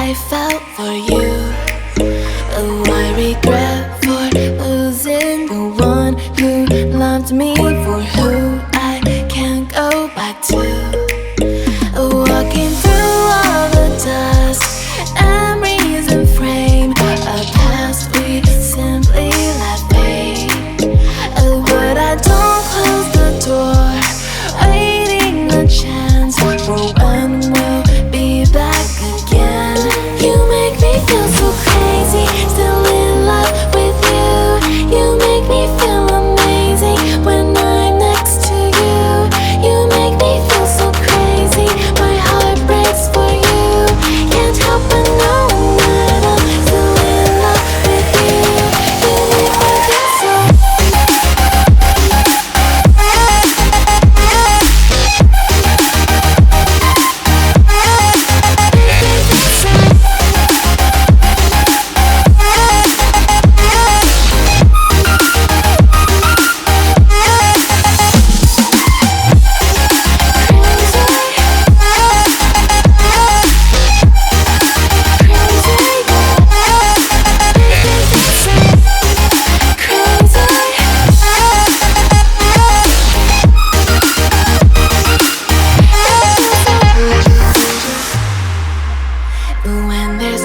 I felt for you. Oh, I regret for losing the one who loved me, for who I can't go back to. Walking through all the dust, memories and frame, a past we simply let fade. Oh, but I don't close the door, waiting a chance for when we'll be back again. You make me feel so crazy, still in love with you. You make me feel amazing when I'm next to you. You make me feel so crazy, my heart breaks for you. Can't help but know that I'm still in love with you. You make me feel so. When there's